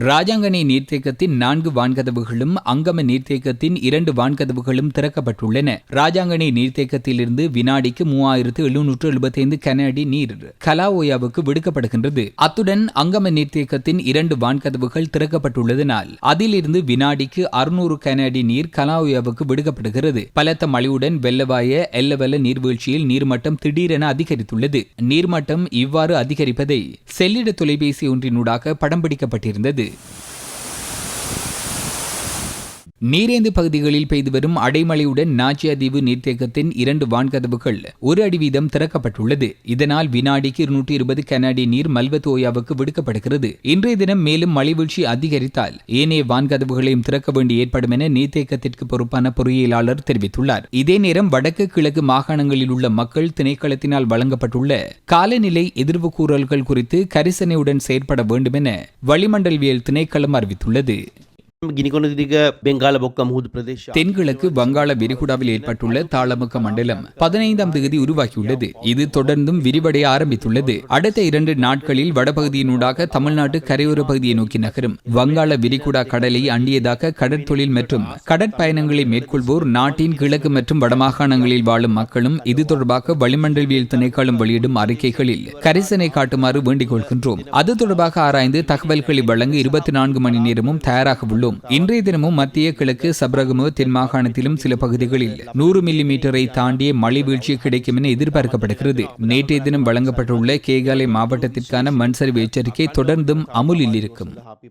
ராஜாங்கனை நீர்த்தேக்கத்தின் 4 வான்கதவுகளும் அங்கம நீர்த்தேக்கத்தின் 2 வான்கதவுகளும் திறக்கப்பட்டுள்ளன. ராஜாங்கனை நீர்த்தேக்கத்திலிருந்து வினாடிக்கு 3775 கன அடி நீர் கலாஓயாவுக்கு விடுக்கப்படுகின்றது. அத்துடன் அங்கம நீர்த்தேக்கத்தின் 2 வான்கதவுகள் திறக்கப்பட்டுள்ளதனால் அதிலிருந்து வினாடிக்கு 600 கன அடி நீர் கலாஓயாவுக்கு விடுக்கப்படுகிறது. பலத்த மழையுடன் வெள்ளவாய எல்லவெல்ல நீர்வீழ்ச்சியில் நீர்மட்டம் திடீரென அதிகரித்துள்ளது. நீர்மட்டம் இவ்வாறு அதிகரிப்பதை செல்லிட தொலைபேசி ஒன்றினூடாக படம் பிடிக்கப்பட்டிருந்தது. நீரேந்து பகுதிகளில் பெய்து வரும் அடைமழையுடன் நாச்சியாதீவு நீர்த்தேக்கத்தின் 2 வான்கதவுகள் 1 அடி வீதம் திறக்கப்பட்டுள்ளது. இதனால் வினாடிக்கு 220 கன அடி நீர் மல்வத்தோயாவுக்கு விடுக்கப்படுகிறது. இன்றைய தினம் மேலும் மழைவீழ்ச்சி அதிகரித்தால் ஏனைய வான்கதவுகளையும் திறக்க வேண்டி ஏற்படும் என நீர்த்தேக்கத்திற்கு பொறுப்பான பொறியியலாளர் தெரிவித்துள்ளார். இதே நேரம் வடக்கு கிழக்கு மாகாணங்களில் உள்ள மக்கள் திணைக்களத்தினால் வழங்கப்பட்டுள்ள காலநிலை எதிர்வு கூறல்கள் குறித்து கரிசனையுடன் செயற்பட வேண்டும் என வளிமண்டலவியல் திணைக்களம் அறிவித்துள்ளது. தென்கிழக்கு வங்காள விரிகுடாவில் ஏற்பட்டுள்ள தாளமுக்க மண்டலம் 15ஆம் தேதி உருவாகியுள்ளது. இது தொடர்ந்தும் விரிவடைய ஆரம்பித்துள்ளது. அடுத்த 2 நாட்களில் வடபகுதியினூடாக தமிழ்நாட்டு கரையோர பகுதியை நோக்கி நகரும். வங்காள விரிகுடா கடலை அண்டியதாக கடற்தொழில் மற்றும் கடற்பயணங்களை மேற்கொள்வோர் நாட்டின் கிழக்கு மற்றும் வடமாகாணங்களில் வாழும் மக்களும் இது தொடர்பாக வளிமண்டலவியல் திணைக்களம் வெளியிடும் அறிக்கைகளில் கரிசனை காட்டுமாறு வேண்டிக் கொள்கின்றோம். அது தொடர்பாக ஆராய்ந்து தகவல்களை வழங்க 24 மணி நேரமும் தயாராக உள்ளோம். இன்றைய தினமும் மத்திய கிழக்கு சப்ரகமு தென் மாகாணத்திலும் சில பகுதிகளில் 100 மில்லிமீட்டரை தாண்டிய மழை வீழ்ச்சி கிடைக்கும் என எதிர்பார்க்கப்படுகிறது. நேற்றைய தினம் வழங்கப்பட்டுள்ள கேகாலை மாவட்டத்திற்கான மண்சரிவு எச்சரிக்கை தொடர்ந்தும் அமுலில் இருக்கும்.